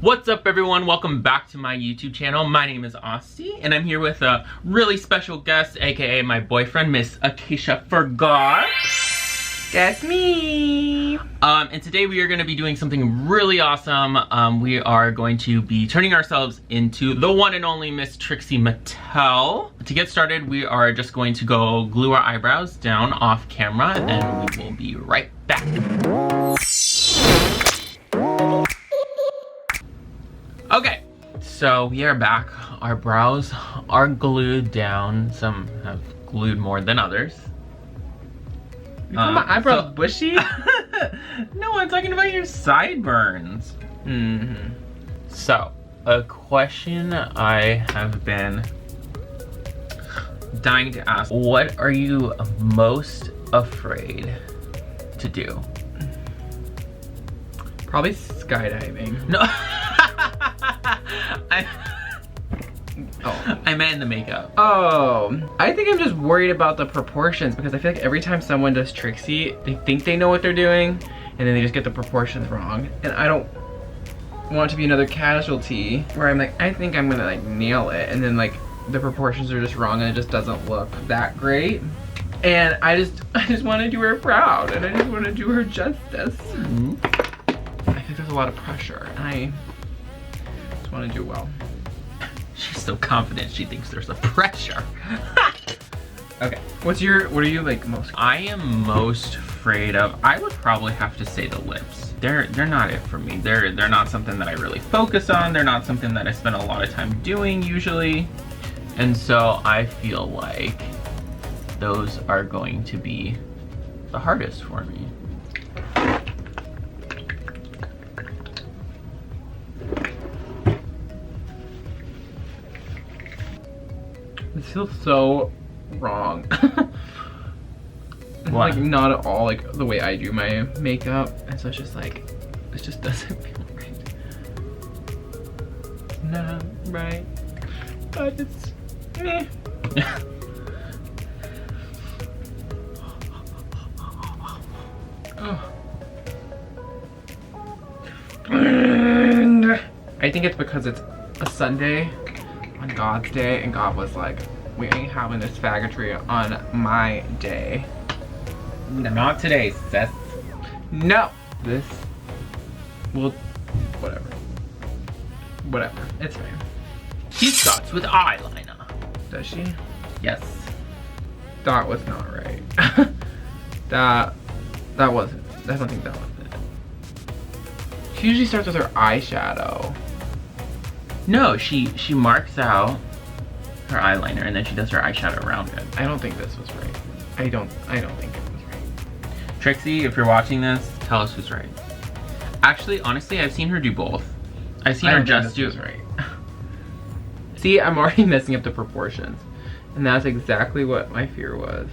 What's up everyone, welcome back to my YouTube channel. My name is Austie and I'm here with a really special guest, aka my boyfriend, Miss Acacia Forgot. That's me. And today we are going to be doing something really awesome. We are going to be turning ourselves into the one and only Miss Trixie Mattel. To get started, we are just going to go glue our eyebrows down off camera and we will be right back. Okay, so we are back. Our brows are glued down. Some have glued more than others. You call my eyebrows bushy? No, I'm talking about your sideburns. So, a question I have been dying to ask. What are you most afraid to do? Probably skydiving. No. I meant the makeup. Oh, I think I'm just worried about the proportions because I feel like every time someone does Trixie, they think they know what they're doing and then they just get the proportions wrong. And I don't want to be another casualty where I'm like, I think I'm gonna like nail it and then like the proportions are just wrong and it just doesn't look that great. And I just want to do her proud and I just want to do her justice. I think there's a lot of pressure and I just want to do well. She's so confident she thinks there's a pressure. Okay. What are you like most? I am most afraid of, I would probably have to say the lips. They're not it for me. They're not something that I really focus on. They're not something that I spend a lot of time doing usually. And so I feel like those are going to be the hardest for me. It feels so wrong. It's like not at all like the way I do my makeup, and so it's just like it just doesn't feel right. Not right, but it's eh. Oh. I think it's because it's a Sunday on God's day, and God was like, we ain't having this faggotry on my day. Not today, Seth. No. This will, whatever, it's fine. She starts with eyeliner. Does she? Yes. That was not right. that wasn't, I don't think that was it. She usually starts with her eyeshadow. No, she marks out her eyeliner and then she does her eyeshadow around it. I don't think this was right. I don't think it was right. Trixie, if you're watching this, tell us who's right. Actually, honestly, I've seen her do both. I've seen her just do. Right. See, I'm already messing up the proportions, and that's exactly what my fear was.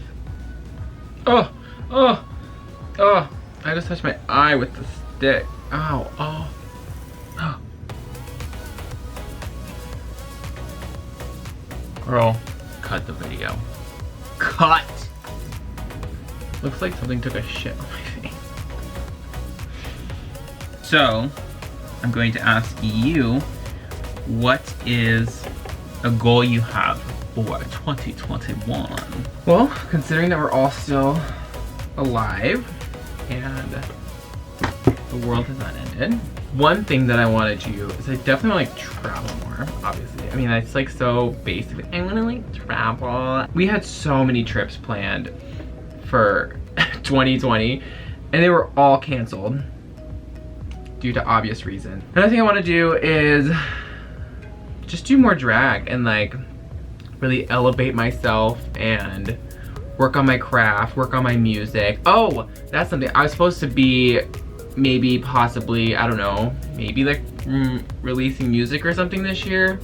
Oh! I just touched my eye with the stick. Ow! Oh! Girl, cut the video. Cut! Looks like something took a shit on my face. So, I'm going to ask you, what is a goal you have for 2021? Well, considering that we're all still alive and the world has not ended, one thing that I want to do is I definitely want to like travel more, obviously. I mean, it's like so basic. I want to like travel. We had so many trips planned for 2020 and they were all canceled due to obvious reasons. Another thing I want to do is just do more drag and like really elevate myself and work on my craft, work on my music. Oh, that's something. I was supposed to be maybe possibly, I don't know, maybe like releasing music or something this year.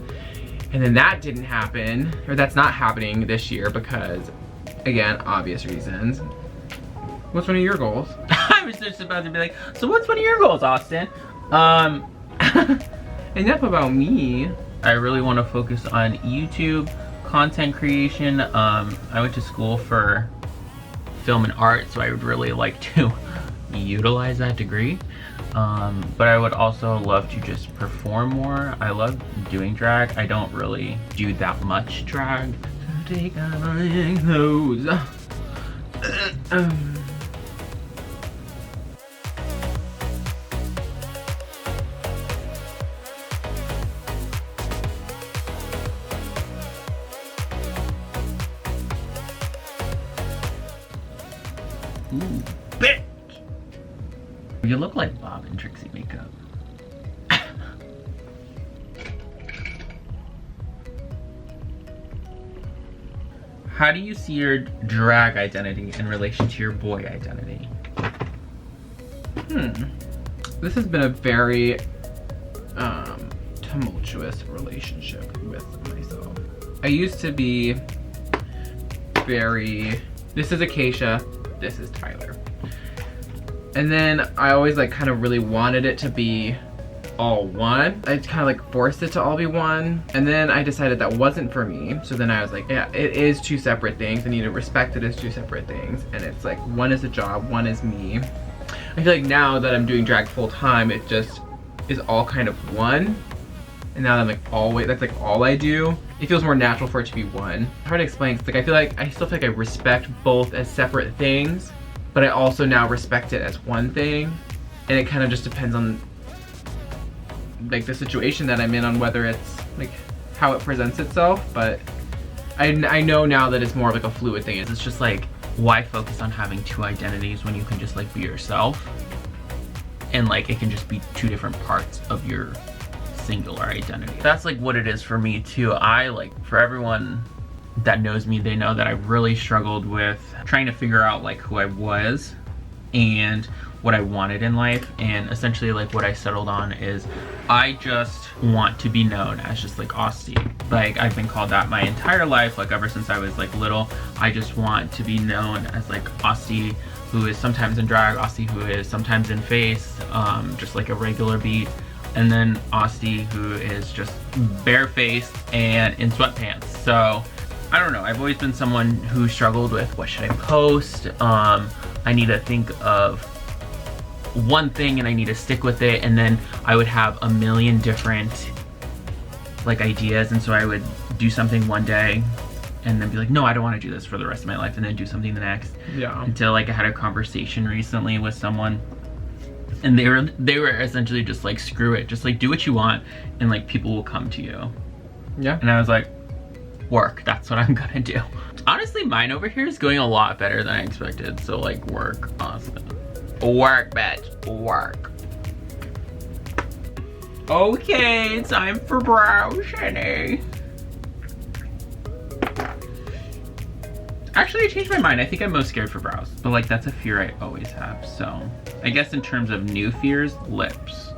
And then that didn't happen, or that's not happening this year because, again, obvious reasons. What's one of your goals? I was just about to be like, so what's one of your goals, Austin? Enough about me. I really want to focus on YouTube, content creation. I went to school for film and art, so I would really like to utilize that degree. But I would also love to just perform more. I love doing drag. I don't really do that much drag. So take off my clothes. Ooh, bitch! You look like Bob in Trixie makeup. How do you see your drag identity in relation to your boy identity? This has been a very tumultuous relationship with myself. I used to be very, this is Acacia, this is Tyler. And then I always like kind of really wanted it to be all one. I kind of like forced it to all be one. And then I decided that wasn't for me. So then I was like, yeah, it is two separate things. I need to respect it as two separate things. And it's like, one is a job, one is me. I feel like now that I'm doing drag full time, it just is all kind of one. And now that I'm like always, that's like all I do. It feels more natural for it to be one. Hard to explain, 'cause like I still feel like I respect both as separate things, but I also now respect it as one thing. And it kind of just depends on like the situation that I'm in, on whether it's like how it presents itself. But I know now that it's more of like a fluid thing. It's just like, why focus on having two identities when you can just like be yourself? And like it can just be two different parts of your singular identity. That's like what it is for me too. I like, for everyone that knows me, they know that I really struggled with trying to figure out like who I was and what I wanted in life. And essentially like what I settled on is I just want to be known as just like Austie. Like I've been called that my entire life, like ever since I was like little. I just want to be known as like Austie who is sometimes in drag, Austie who is sometimes in face, just like a regular beat, and then Austie who is just barefaced and in sweatpants. So I don't know, I've always been someone who struggled with what should I post. I need to think of one thing and I need to stick with it, and then I would have a million different like ideas, and so I would do something one day and then be like, no, I don't want to do this for the rest of my life, and then do something the next. Yeah. Until like I had a conversation recently with someone, and they were essentially just like, screw it, just like do what you want and like people will come to you. Yeah. And I was like, work, that's what I'm gonna do. Honestly, mine over here is going a lot better than I expected. So like work, awesome. Work, bitch, work. Okay, time for brows, Shenny. Actually, I changed my mind. I think I'm most scared for brows, but like that's a fear I always have. So I guess in terms of new fears, lips.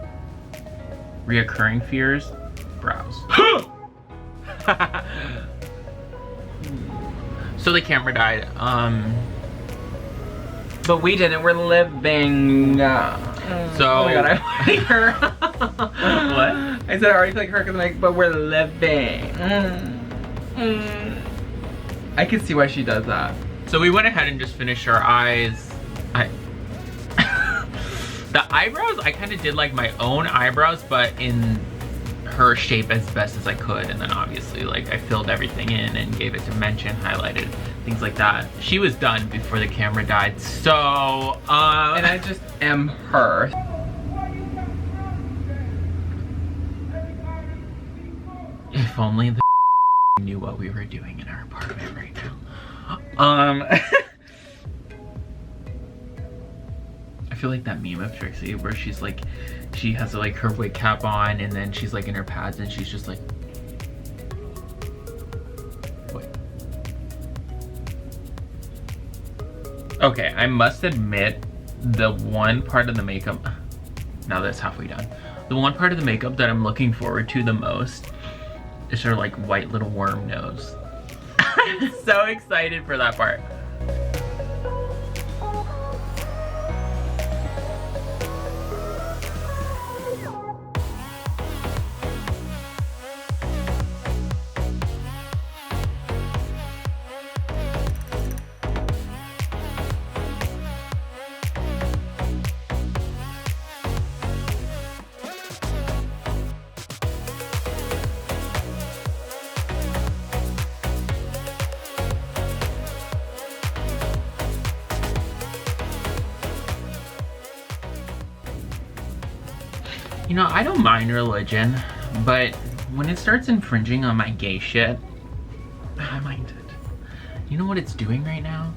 Reoccurring fears, brows. So the camera died. But we didn't, we're living. So oh my god, I like her. What? I said I already feel like her because I'm like, but we're living. I can see why she does that. So we went ahead and just finished our eyes. The eyebrows, I kind of did like my own eyebrows, but in her shape as best as I could. And then obviously like I filled everything in and gave it dimension, highlighted, things like that. She was done before the camera died. So, and I just am her. If only the knew what we were doing in our apartment right now. I feel like that meme of Trixie where she's like, she has like her wig cap on and then she's like in her pads and she's just like, wait. Okay, I must admit the one part of the makeup, now that's halfway done, the one part of the makeup that I'm looking forward to the most is her like white little worm nose. I'm so excited for that part. You know, I don't mind religion, but when it starts infringing on my gay shit, I mind it. You know what it's doing right now?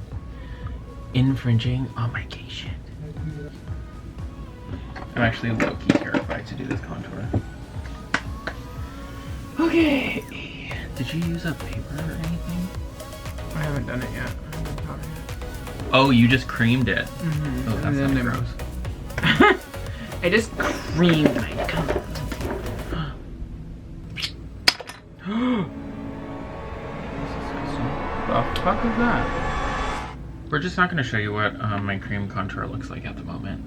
Infringing on my gay shit. I'm actually low-key terrified to do this contour. Okay. Did you use a paper or anything? I haven't done it yet. Oh, you just creamed it. Mm-hmm. Oh, that's not gross. I just creamed my gum. The fuck is that? We're just not gonna show you what my cream contour looks like at the moment.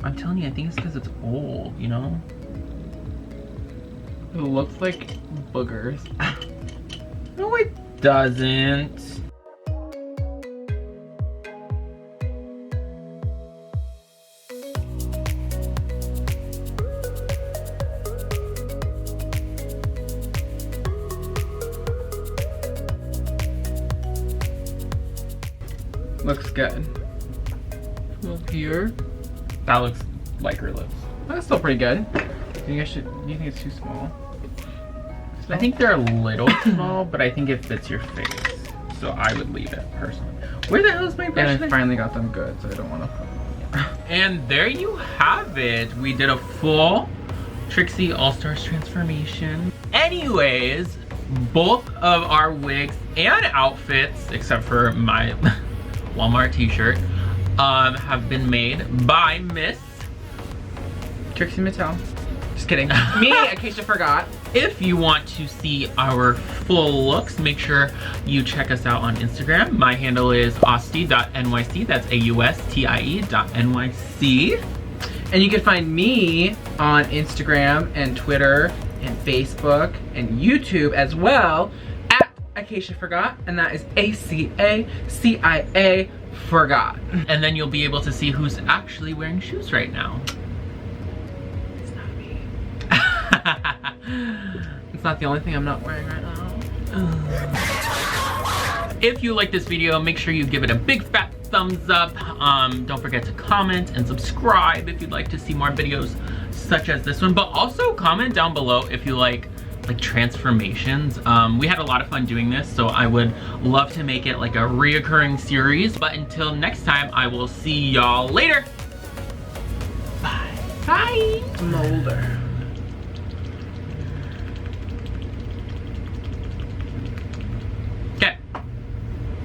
I'm telling you, I think it's because it's old, you know? It looks like boogers. No, it doesn't. Looks good. Look here. That looks like her lips. That's still pretty good. Do you think it's too small? I think they're a little small, but I think it fits your face. So I would leave it, personally. Where the hell is my brush? And I finally got them good, so I don't want to put them on. And there you have it. We did a full Trixie All-Stars transformation. Anyways, both of our wigs and outfits, except for my Walmart t-shirt, have been made by Miss Trixie Mattel. Just kidding. Me, Acacia Forgot. If you want to see our full looks, make sure you check us out on Instagram. My handle is austie.nyc. That's AUSTIE.NYC. And you can find me on Instagram and Twitter and Facebook and YouTube as well at Acacia Forgot, and that is ACACIA Forgot. And then you'll be able to see who's actually wearing shoes right now. It's not me. It's not the only thing I'm not wearing right now. If you like this video, make sure you give it a big fat thumbs up. Don't forget to comment and subscribe if you'd like to see more videos such as this one, but also comment down below if you like transformations. We had a lot of fun doing this, so I would love to make it like a reoccurring series. But until next time, I will see y'all later. Bye. Bye. I'm older.